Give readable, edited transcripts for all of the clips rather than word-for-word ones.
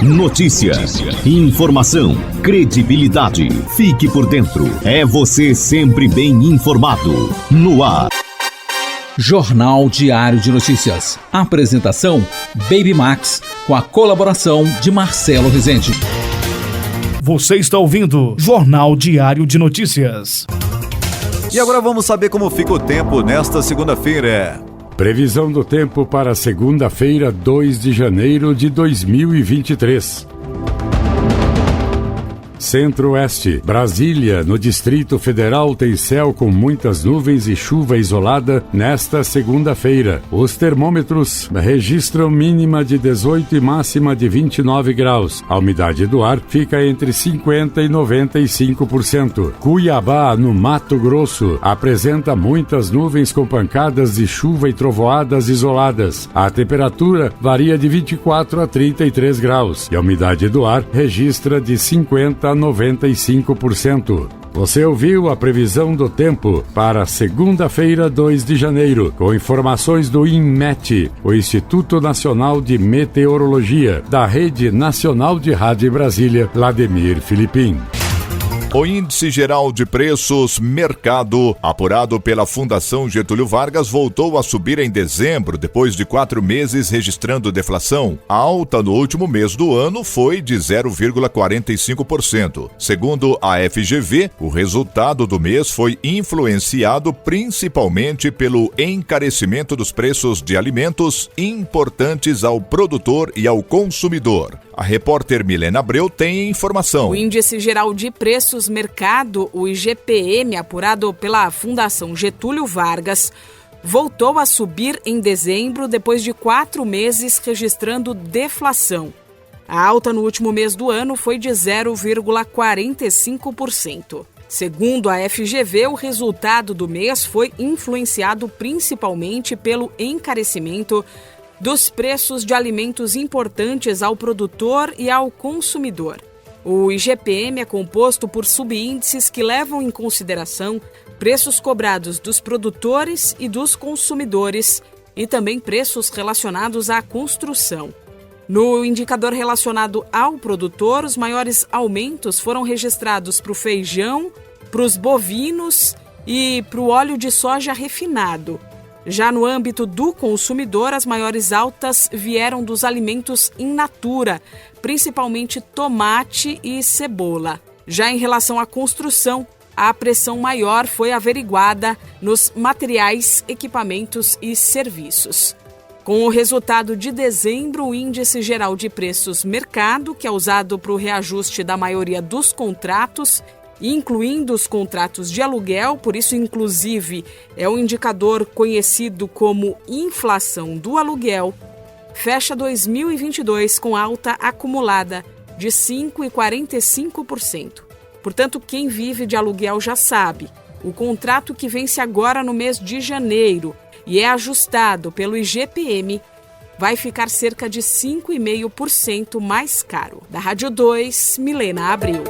Notícia, informação, credibilidade. Fique por dentro. É você sempre bem informado. No ar. Jornal Diário de Notícias. Apresentação: Baby Max, com a colaboração de Marcelo Rezende. Você está ouvindo Jornal Diário de Notícias. E agora vamos saber como fica o tempo nesta segunda-feira. Previsão do tempo para segunda-feira, 2 de janeiro de 2023. Centro-Oeste, Brasília, no Distrito Federal, tem céu com muitas nuvens e chuva isolada nesta segunda-feira. Os termômetros registram mínima de 18 e máxima de 29 graus. A umidade do ar fica entre 50% e 95%. Cuiabá, no Mato Grosso, apresenta muitas nuvens com pancadas de chuva e trovoadas isoladas. A temperatura varia de 24 a 33 graus. E a umidade do ar registra de 50% a 95%. Você ouviu a previsão do tempo para segunda-feira, 2 de janeiro, com informações do INMET, o Instituto Nacional de Meteorologia, da Rede Nacional de Rádio Brasília, Vladimir Filipim. O Índice Geral de Preços Mercado, apurado pela Fundação Getúlio Vargas, voltou a subir em dezembro, depois de 4 meses registrando deflação. A alta no último mês do ano foi de 0,45%. Segundo a FGV, o resultado do mês foi influenciado principalmente pelo encarecimento dos preços de alimentos importantes ao produtor e ao consumidor. A repórter Milena Abreu tem informação. O Índice Geral de Preços Mercado, o IGPM, apurado pela Fundação Getúlio Vargas, voltou a subir em dezembro depois de 4 meses registrando deflação. A alta no último mês do ano foi de 0,45%. Segundo a FGV, o resultado do mês foi influenciado principalmente pelo encarecimento dos preços de alimentos importantes ao produtor e ao consumidor. O IGPM é composto por subíndices que levam em consideração preços cobrados dos produtores e dos consumidores e também preços relacionados à construção. No indicador relacionado ao produtor, os maiores aumentos foram registrados para o feijão, para os bovinos e para o óleo de soja refinado. Já no âmbito do consumidor, as maiores altas vieram dos alimentos in natura, principalmente tomate e cebola. Já em relação à construção, a pressão maior foi averiguada nos materiais, equipamentos e serviços. Com o resultado de dezembro, o Índice Geral de Preços Mercado, que é usado para o reajuste da maioria dos contratos, incluindo os contratos de aluguel, por isso, inclusive, é um indicador conhecido como inflação do aluguel, fecha 2022 com alta acumulada de 5,45%. Portanto, quem vive de aluguel já sabe, o contrato que vence agora no mês de janeiro e é ajustado pelo IGPM vai ficar cerca de 5,5% mais caro. Da Rádio 2, Milena Abreu.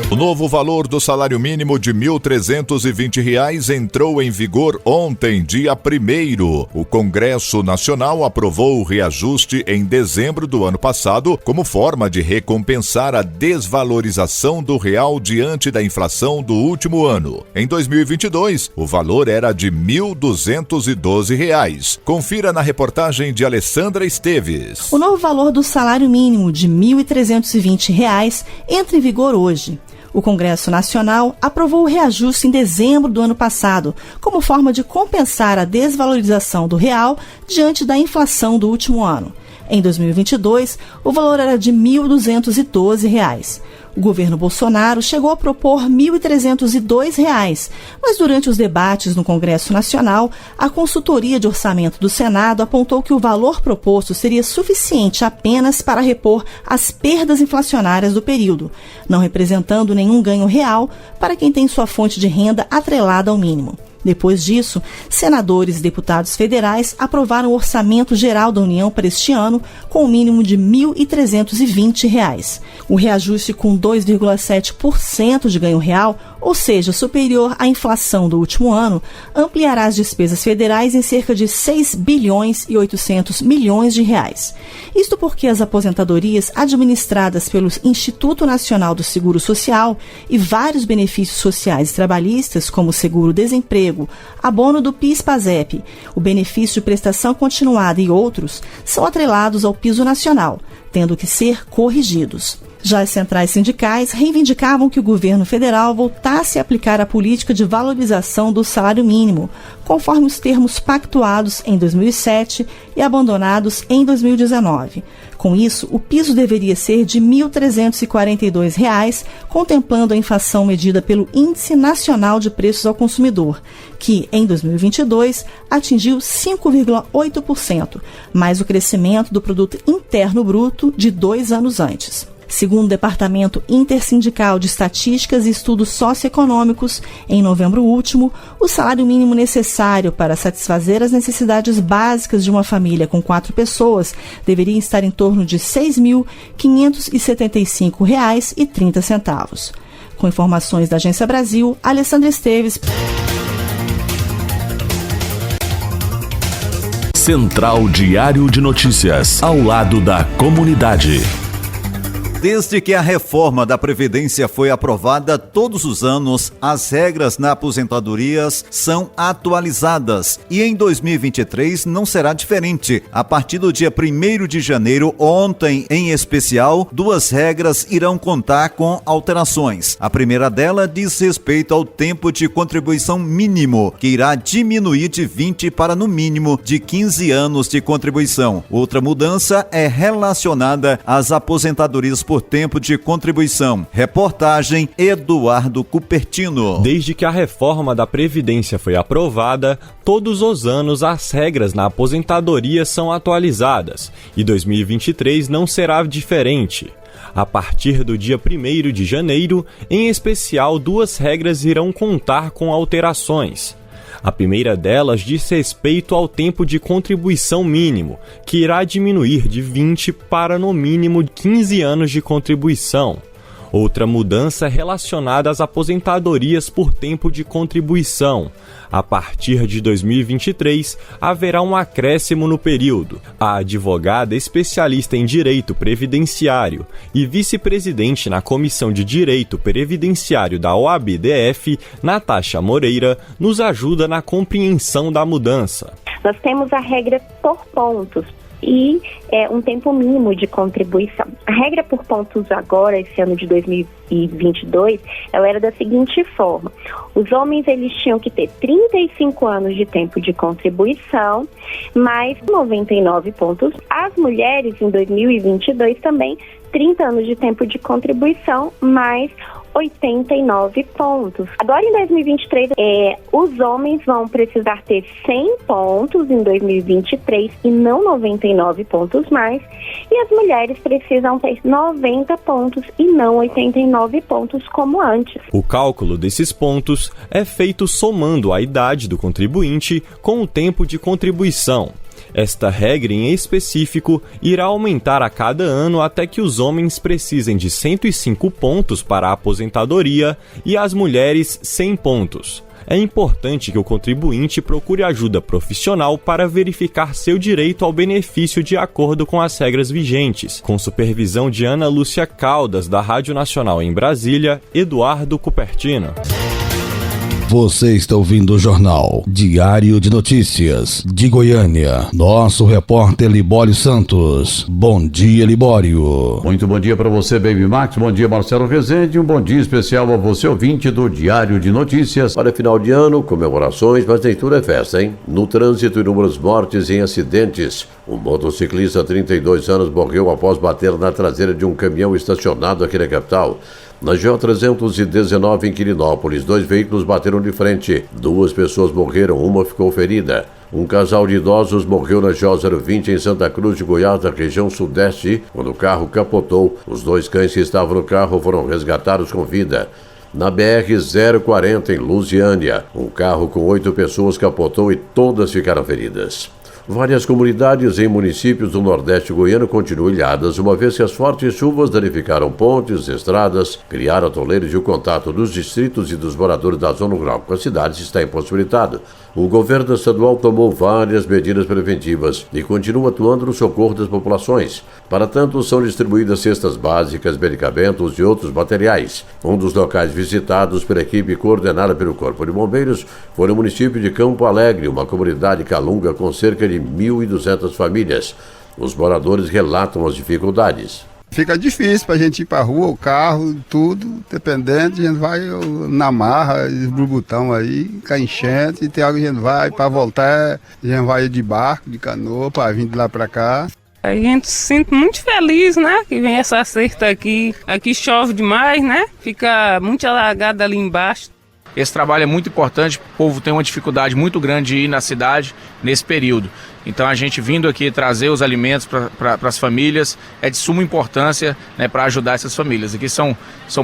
O novo valor do salário mínimo de R$ 1.320 entrou em vigor ontem, dia 1º. O Congresso Nacional aprovou o reajuste em dezembro do ano passado como forma de recompensar a desvalorização do real diante da inflação do último ano. Em 2022, o valor era de R$ 1.212. Confira na reportagem de Alessandra Esteves. O novo valor do salário mínimo de R$ 1.320 entra em vigor hoje. O Congresso Nacional aprovou o reajuste em dezembro do ano passado, como forma de compensar a desvalorização do real diante da inflação do último ano. Em 2022, o valor era de R$ 1.212. O governo Bolsonaro chegou a propor R$ 1.302, mas durante os debates no Congresso Nacional, a consultoria de orçamento do Senado apontou que o valor proposto seria suficiente apenas para repor as perdas inflacionárias do período, não representando nenhum ganho real para quem tem sua fonte de renda atrelada ao mínimo. Depois disso, senadores e deputados federais aprovaram o Orçamento Geral da União para este ano com o mínimo de R$ 1.320. O reajuste com 2,7% de ganho real, ou seja, superior à inflação do último ano, ampliará as despesas federais em cerca de 6 bilhões e 800 milhões de reais. Isto porque as aposentadorias administradas pelo Instituto Nacional do Seguro Social e vários benefícios sociais e trabalhistas, como seguro-desemprego, abono do PIS/PASEP, o benefício de prestação continuada e outros, são atrelados ao piso nacional, tendo que ser corrigidos. Já as centrais sindicais reivindicavam que o governo federal voltasse a aplicar a política de valorização do salário mínimo, conforme os termos pactuados em 2007 e abandonados em 2019. Com isso, o piso deveria ser de R$ 1.342, contemplando a inflação medida pelo Índice Nacional de Preços ao Consumidor, que, em 2022, atingiu 5,8%, mais o crescimento do Produto Interno Bruto de 2 anos antes. Segundo o Departamento Intersindical de Estatísticas e Estudos Socioeconômicos, em novembro último, o salário mínimo necessário para satisfazer as necessidades básicas de uma família com 4 pessoas deveria estar em torno de R$ 6.575,30. Com informações da Agência Brasil, Alessandra Esteves. Central Diário de Notícias, ao lado da comunidade. Desde que a reforma da Previdência foi aprovada, todos os anos as regras na aposentadorias são atualizadas e em 2023 não será diferente. A partir do dia 1º de janeiro, ontem em especial, 2 regras irão contar com alterações. A primeira dela diz respeito ao tempo de contribuição mínimo, que irá diminuir de 20 para no mínimo de 15 anos de contribuição. Outra mudança é relacionada às aposentadorias por tempo de contribuição. Reportagem Eduardo Cupertino. Desde que a reforma da Previdência foi aprovada, todos os anos as regras na aposentadoria são atualizadas e 2023 não será diferente. A partir do dia 1º de janeiro, em especial, 2 regras irão contar com alterações. A primeira delas diz respeito ao tempo de contribuição mínimo, que irá diminuir de 20 para no mínimo 15 anos de contribuição. Outra mudança é relacionada às aposentadorias por tempo de contribuição. A partir de 2023, haverá um acréscimo no período. A advogada especialista em direito previdenciário e vice-presidente na Comissão de Direito Previdenciário da OAB-DF, Natasha Moreira, nos ajuda na compreensão da mudança. Nós temos a regra por pontos e um tempo mínimo de contribuição. A regra por pontos agora, esse ano de 2022, ela era da seguinte forma: os homens eles tinham que ter 35 anos de tempo de contribuição, mais 99 pontos. As mulheres, em 2022, também 30 anos de tempo de contribuição, mais 89 pontos. Agora, em 2023, os homens vão precisar ter 100 pontos em 2023 e não 99 pontos mais, e as mulheres precisam ter 90 pontos e não 89 pontos como antes. O cálculo desses pontos é feito somando a idade do contribuinte com o tempo de contribuição. Esta regra em específico irá aumentar a cada ano até que os homens precisem de 105 pontos para a aposentadoria e as mulheres 100 pontos. É importante que o contribuinte procure ajuda profissional para verificar seu direito ao benefício de acordo com as regras vigentes. Com supervisão de Ana Lúcia Caldas, da Rádio Nacional em Brasília, Eduardo Cupertino. Você está ouvindo o Jornal Diário de Notícias de Goiânia. Nosso repórter Libório Santos. Bom dia, Libório. Muito bom dia para você, Baby Max. Bom dia, Marcelo Rezende. Um bom dia especial a você, ouvinte do Diário de Notícias. Para final de ano, comemorações, mas nem tudo é festa, hein? No trânsito, inúmeras mortes em acidentes. Um motociclista de 32 anos morreu após bater na traseira de um caminhão estacionado aqui na capital. Na GO 319 em Quirinópolis, 2 veículos bateram de frente. 2 pessoas morreram, uma ficou ferida. Um casal de idosos morreu na GO 020 em Santa Cruz de Goiás, na região sudeste, quando o carro capotou. Os 2 cães que estavam no carro foram resgatados com vida. Na BR-040 em Lusiânia, um carro com 8 pessoas capotou e todas ficaram feridas. Várias comunidades em municípios do Nordeste goiano continuam ilhadas, uma vez que as fortes chuvas danificaram pontes, estradas, criaram atoleiros e o contato dos distritos e dos moradores da zona rural com as cidades está impossibilitado. O governo estadual tomou várias medidas preventivas e continua atuando no socorro das populações. Para tanto, são distribuídas cestas básicas, medicamentos e outros materiais. Um dos locais visitados pela equipe coordenada pelo Corpo de Bombeiros foi no município de Campo Alegre, uma comunidade calunga com cerca de 1.200 famílias. Os moradores relatam as dificuldades. Fica difícil pra gente ir pra rua, o carro, tudo, dependente, a gente vai na marra, esbrubutão aí, com a enchente, e tem hora que a gente vai pra voltar, a gente vai de barco, de canoa, pra vir de lá pra cá. A gente se sente muito feliz, né, que vem essa certa aqui. Aqui chove demais, né, fica muito alagado ali embaixo. Esse trabalho é muito importante, o povo tem uma dificuldade muito grande de ir na cidade nesse período. Então a gente vindo aqui trazer os alimentos para as famílias é de suma importância, né, para ajudar essas famílias. Aqui são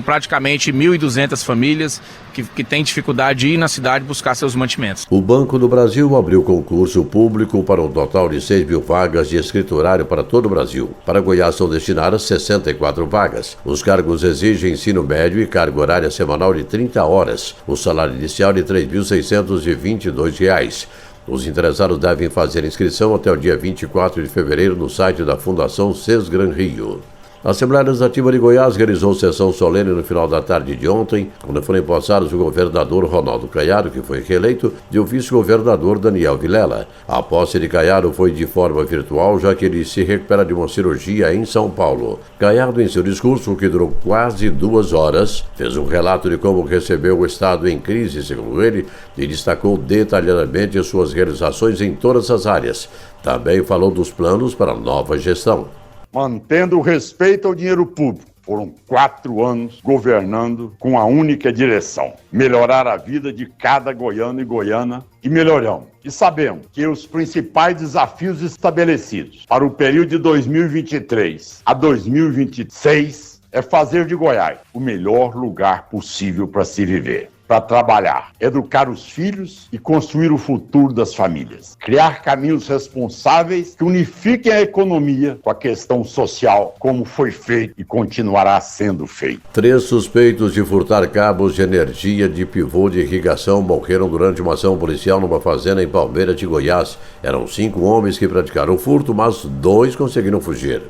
praticamente 1.200 famílias que têm dificuldade de ir na cidade buscar seus mantimentos. O Banco do Brasil abriu concurso público para um total de 6.000 vagas de escriturário para todo o Brasil. Para Goiás são destinadas 64 vagas. Os cargos exigem ensino médio e carga horária semanal de 30 horas. O salário inicial de R$ 3.622. Os interessados devem fazer inscrição até o dia 24 de fevereiro no site da Fundação Sesgran Rio. A Assembleia Legislativa de Goiás realizou sessão solene no final da tarde de ontem, quando foram empossados o governador Ronaldo Caiado, que foi reeleito, e o vice-governador Daniel Vilela. A posse de Caiado foi de forma virtual, já que ele se recupera de uma cirurgia em São Paulo. Caiado, em seu discurso, que durou quase 2 horas, fez um relato de como recebeu o Estado em crise, segundo ele, e destacou detalhadamente suas realizações em todas as áreas. Também falou dos planos para a nova gestão. Mantendo o respeito ao dinheiro público. Foram 4 anos governando com a única direção: melhorar a vida de cada goiano e goiana, e melhoramos. E sabemos que os principais desafios estabelecidos para o período de 2023 a 2026 é fazer de Goiás o melhor lugar possível para se viver, para trabalhar, educar os filhos e construir o futuro das famílias. Criar caminhos responsáveis que unifiquem a economia com a questão social, como foi feito e continuará sendo feito. 3 suspeitos de furtar cabos de energia de pivô de irrigação morreram durante uma ação policial numa fazenda em Palmeiras de Goiás. Eram 5 homens que praticaram o furto, mas 2 conseguiram fugir.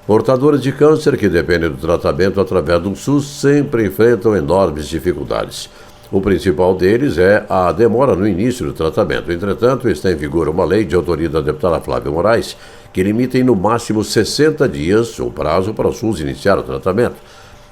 Portadores de câncer que dependem do tratamento através do SUS sempre enfrentam enormes dificuldades. O principal deles é a demora no início do tratamento. Entretanto, está em vigor uma lei de autoria da deputada Flávia Moraes que limita em no máximo 60 dias o prazo para o SUS iniciar o tratamento.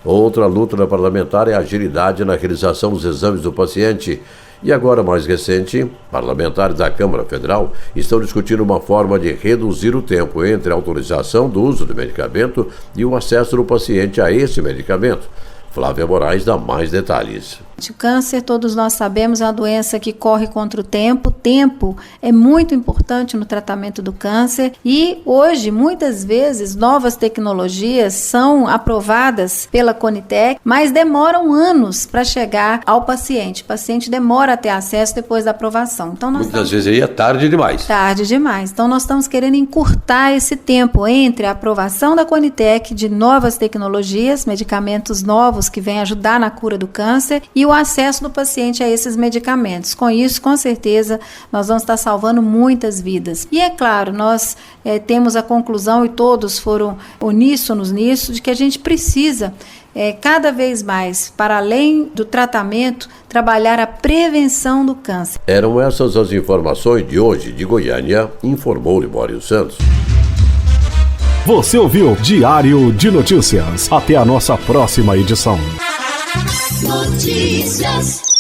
Outra luta da parlamentar é a agilidade na realização dos exames do paciente. E agora, mais recente, parlamentares da Câmara Federal estão discutindo uma forma de reduzir o tempo entre a autorização do uso do medicamento e o acesso do paciente a esse medicamento. Flávia Moraes dá mais detalhes. O câncer, todos nós sabemos, é uma doença que corre contra o tempo. O tempo é muito importante no tratamento do câncer e hoje, muitas vezes, novas tecnologias são aprovadas pela Conitec, mas demoram anos para chegar ao paciente. O paciente demora a ter acesso depois da aprovação. Então, muitas vezes aí é tarde demais. Tarde demais. Então, nós estamos querendo encurtar esse tempo entre a aprovação da Conitec de novas tecnologias, medicamentos novos que vêm ajudar na cura do câncer e o acesso do paciente a esses medicamentos. Com isso, com certeza, nós vamos estar salvando muitas vidas. E é claro, nós temos a conclusão, e todos foram uníssonos nisso, de que a gente precisa, cada vez mais, para além do tratamento, trabalhar a prevenção do câncer. Eram essas as informações de hoje de Goiânia, informou Libório Santos. Você ouviu Diário de Notícias. Até a nossa próxima edição. Notícias.